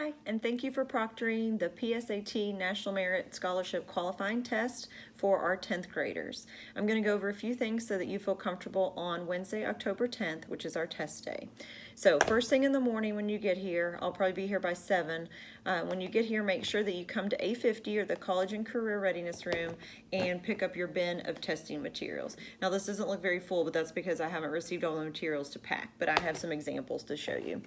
Hi, and thank you for proctoring the PSAT National Merit Scholarship Qualifying Test for our 10th graders. I'm going to go over a few things so that you feel comfortable on Wednesday, October 10th, which is our test day. So first thing in the morning when you get here, I'll probably be here by 7. When you get here, make sure that you come to A50 or the College and Career Readiness Room and pick up your bin of testing materials. Now this doesn't look very full, but that's because I haven't received all the materials to pack, but I have some examples to show you.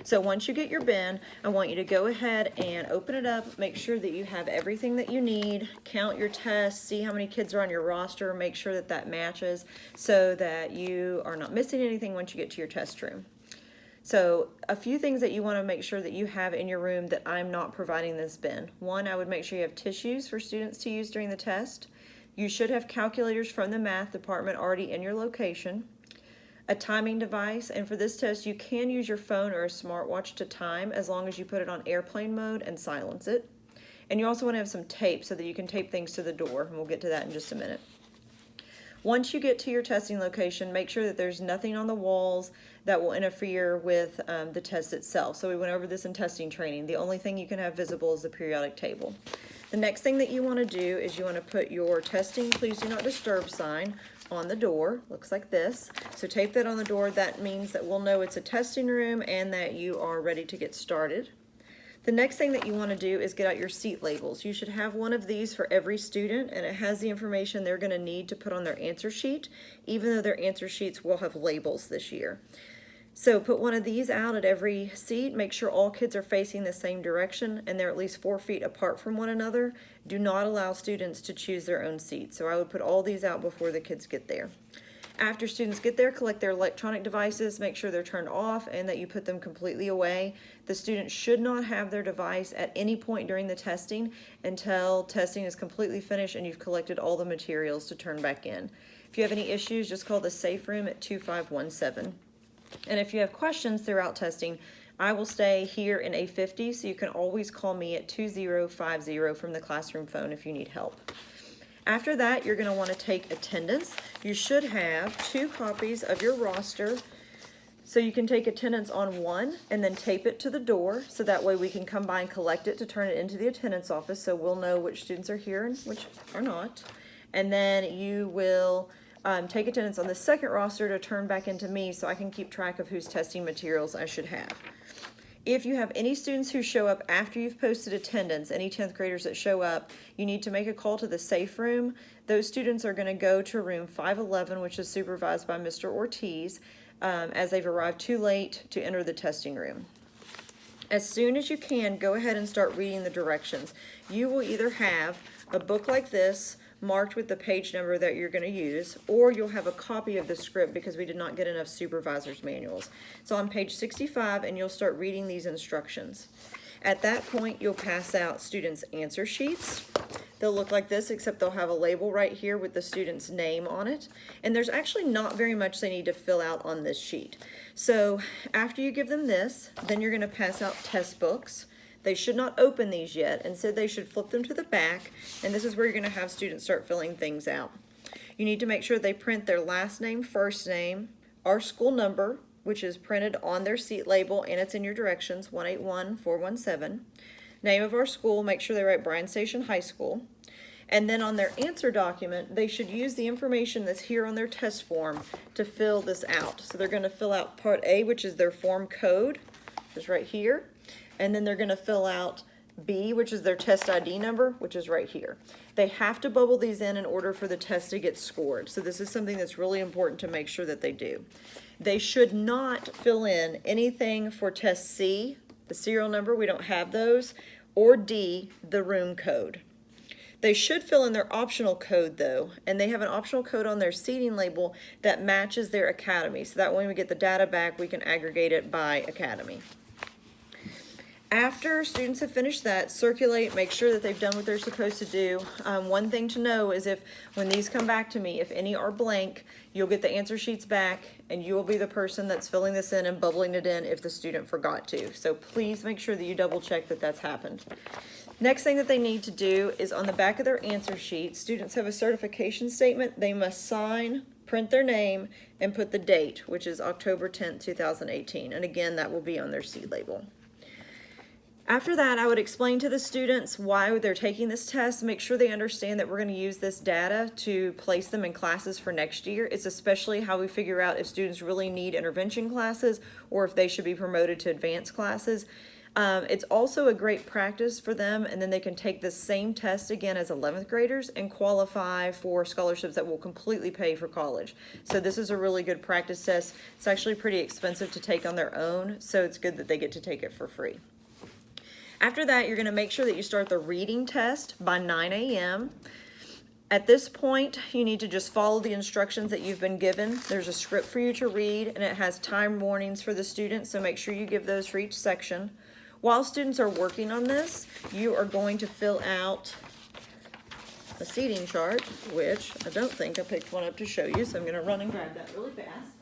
So once you get your bin, I want you to go ahead and open it up, make sure that you have everything that you need, count your tests, see how many kids are on your roster, make sure that that matches so that you are not missing anything once you get to your test room. So a few things that you want to make sure that you have in your room that I'm not providing this bin. One, I would make sure you have tissues for students to use during the test. You should have calculators from the math department already in your location. A timing device, and for this test you can use your phone or a smartwatch to time as long as you put it on airplane mode and silence it. And you also want to have some tape so that you can tape things to the door, and we'll get to that in just a minute. Once you get to your testing location, make sure that there's nothing on the walls that will interfere with the test itself. So we went over this in testing training. The only thing you can have visible is the periodic table. The next thing that you want to do is you want to put your testing please do not disturb sign on the door. Looks like this. So tape that on the door. That means that we'll know it's a testing room and that you are ready to get started. The next thing that you want to do is get out your seat labels. You should have one of these for every student, and it has the information they're going to need to put on their answer sheet, even though their answer sheets will have labels this year. So put one of these out at every seat. Make sure all kids are facing the same direction and they're at least 4 feet apart from one another. Do not allow students to choose their own seat. So I would put all these out before the kids get there. After students get there, collect their electronic devices, make sure they're turned off and that you put them completely away. The student should not have their device at any point during the testing until testing is completely finished and you've collected all the materials to turn back in. If you have any issues, just call the safe room at 2517. And if you have questions throughout testing, I will stay here in A50, so you can always call me at 2050 from the classroom phone if you need help. After that, you're going to want to take attendance. You should have 2 copies of your roster, so you can take attendance on one and then tape it to the door, so that way we can come by and collect it to turn it into the attendance office, so we'll know which students are here and which are not. And then you will take attendance on the second roster to turn back into me so I can keep track of whose testing materials I should have. If you have any students who show up after you've posted attendance, any 10th graders that show up, you need to make a call to the safe room. Those students are going to go to room 511, which is supervised by Mr. Ortiz, as they've arrived too late to enter the testing room. As soon as you can, go ahead and start reading the directions. You will either have a book like this marked with the page number that you're going to use, or you'll have a copy of the script because we did not get enough supervisors' manuals. It's on page 65 and you'll start reading these instructions. At that point, you'll pass out students' answer sheets. They'll look like this, except they'll have a label right here with the student's name on it. And there's actually not very much they need to fill out on this sheet. So after you give them this, then you're going to pass out test books. They should not open these yet. Instead, they should flip them to the back, and this is where you're going to have students start filling things out. You need to make sure they print their last name, first name, our school number, which is printed on their seat label, and it's in your directions, 181417. Name of our school, make sure they write Bryan Station High School. And then on their answer document, they should use the information that's here on their test form to fill this out. So they're going to fill out Part A, which is their form code, which is right here. And then they're going to fill out B, which is their test ID number, which is right here. They have to bubble these in order for the test to get scored. So this is something that's really important to make sure that they do. They should not fill in anything for test C, the serial number, we don't have those, or D, the room code. They should fill in their optional code though, and they have an optional code on their seating label that matches their academy. So that when we get the data back, we can aggregate it by academy. After students have finished that, circulate, make sure that they've done what they're supposed to do. One thing to know is when these come back to me, if any are blank, you'll get the answer sheets back and you will be the person that's filling this in and bubbling it in if the student forgot to. So please make sure that you double check that that's happened. Next thing that they need to do is on the back of their answer sheet, students have a certification statement. They must sign, print their name, and put the date, which is October 10th, 2018. And again, that will be on their seat label. After that, I would explain to the students why they're taking this test, make sure they understand that we're going to use this data to place them in classes for next year. It's especially how we figure out if students really need intervention classes or if they should be promoted to advanced classes. It's also a great practice for them, and then they can take this same test again as 11th graders and qualify for scholarships that will completely pay for college. So this is a really good practice test. It's actually pretty expensive to take on their own, so it's good that they get to take it for free. After that, you're going to make sure that you start the reading test by 9 a.m. At this point, you need to just follow the instructions that you've been given. There's a script for you to read, and it has time warnings for the students, so make sure you give those for each section. While students are working on this, you are going to fill out a seating chart, which I don't think I picked one up to show you, so I'm going to run and grab that really fast.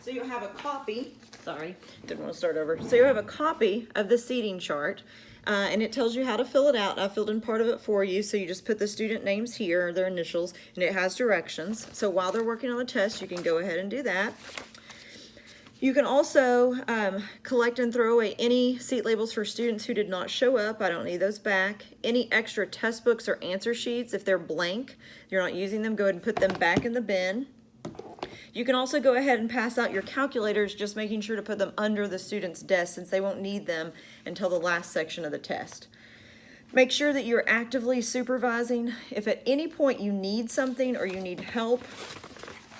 So you'll have a copy, sorry, didn't want to start over. So you have a copy of the seating chart, and it tells you how to fill it out. I filled in part of it for you, so you just put the student names here, or their initials, and it has directions. So while they're working on the test, you can go ahead and do that. You can also collect and throw away any seat labels for students who did not show up. I don't need those back. Any extra test books or answer sheets, if they're blank, you're not using them, go ahead and put them back in the bin. You can also go ahead and pass out your calculators, just making sure to put them under the student's desk since they won't need them until the last section of the test. Make sure that you're actively supervising. If at any point you need something or you need help,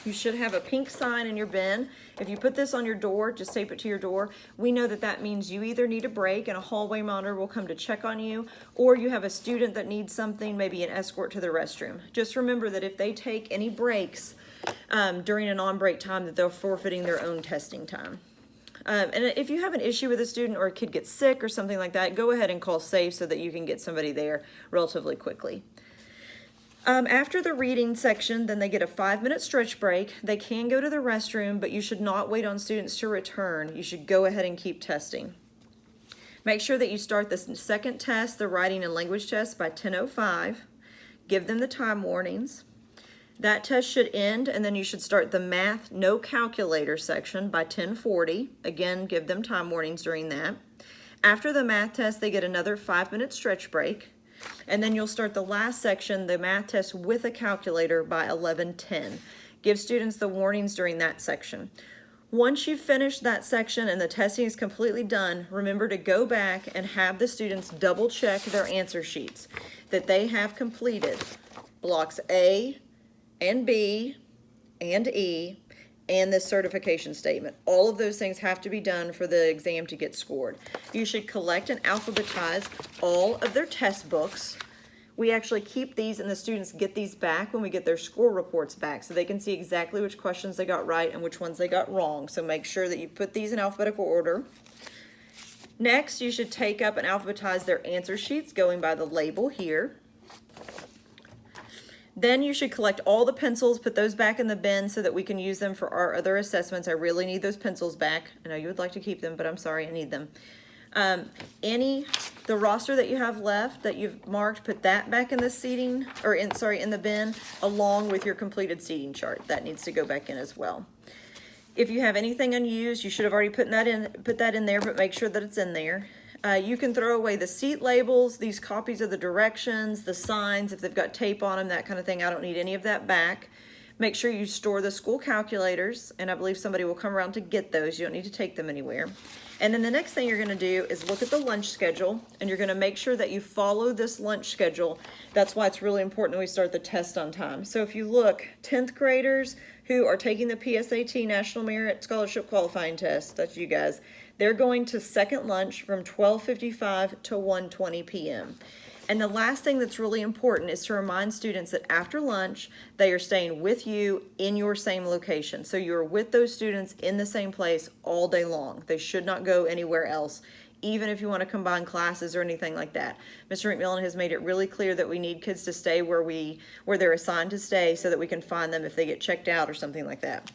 you should have a pink sign in your bin. If you put this on your door, just tape it to your door. We know that that means you either need a break and a hallway monitor will come to check on you, or you have a student that needs something, maybe an escort to the restroom. Just remember that if they take any breaks during a non-break time, that they're forfeiting their own testing time. And if you have an issue with a student or a kid gets sick or something like that, go ahead and call SAFE so that you can get somebody there relatively quickly. After the reading section, then they get a 5-minute stretch break. They can go to the restroom, but you should not wait on students to return. You should go ahead and keep testing. Make sure that you start the second test, the writing and language test, by 10:05. Give them the time warnings. That test should end, and then you should start the math no calculator section by 10:40. Again, give them time warnings during that. After the math test, they get another 5-minute stretch break. And then you'll start the last section, the math test with a calculator, by 11:10. Give students the warnings during that section. Once you've finished that section and the testing is completely done, remember to go back and have the students double check their answer sheets that they have completed blocks A and B and E and this certification statement. All of those things have to be done for the exam to get scored. You should collect and alphabetize all of their test books. We actually keep these, and the students get these back when we get their score reports back, so they can see exactly which questions they got right and which ones they got wrong. So make sure that you put these in alphabetical order. Next, you should take up and alphabetize their answer sheets going by the label here. Then you should collect all the pencils, put those back in the bin so that we can use them for our other assessments. I really need those pencils back. I know you would like to keep them, but I'm sorry, I need them. The roster that you have left that you've marked, put that back in the seating, or in the bin, along with your completed seating chart. That needs to go back in as well. If you have anything unused, you should have already put that in there, but make sure that it's in there. You can throw away the seat labels, these copies of the directions, the signs, if they've got tape on them, that kind of thing. I don't need any of that back. Make sure you store the school calculators, and I believe somebody will come around to get those. You don't need to take them anywhere. And then the next thing you're going to do is look at the lunch schedule, and you're going to make sure that you follow this lunch schedule. That's why it's really important that we start the test on time. So if you look, 10th graders who are taking the PSAT National Merit Scholarship Qualifying Test, that's you guys, they're going to second lunch from 12:55 to 1:20 p.m. And the last thing that's really important is to remind students that after lunch, they are staying with you in your same location. So you're with those students in the same place all day long. They should not go anywhere else, even if you want to combine classes or anything like that. Mr. McMillan has made it really clear that we need kids to stay where they're assigned to stay so that we can find them if they get checked out or something like that.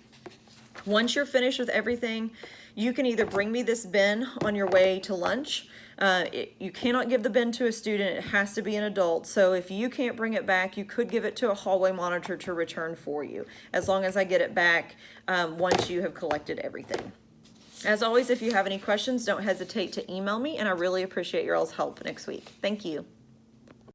Once you're finished with everything, you can either bring me this bin on your way to lunch. You cannot give the bin to a student. It has to be an adult. So if you can't bring it back, you could give it to a hallway monitor to return for you, as long as I get it back once you have collected everything. As always, if you have any questions, don't hesitate to email me, and I really appreciate your all's help next week. Thank you.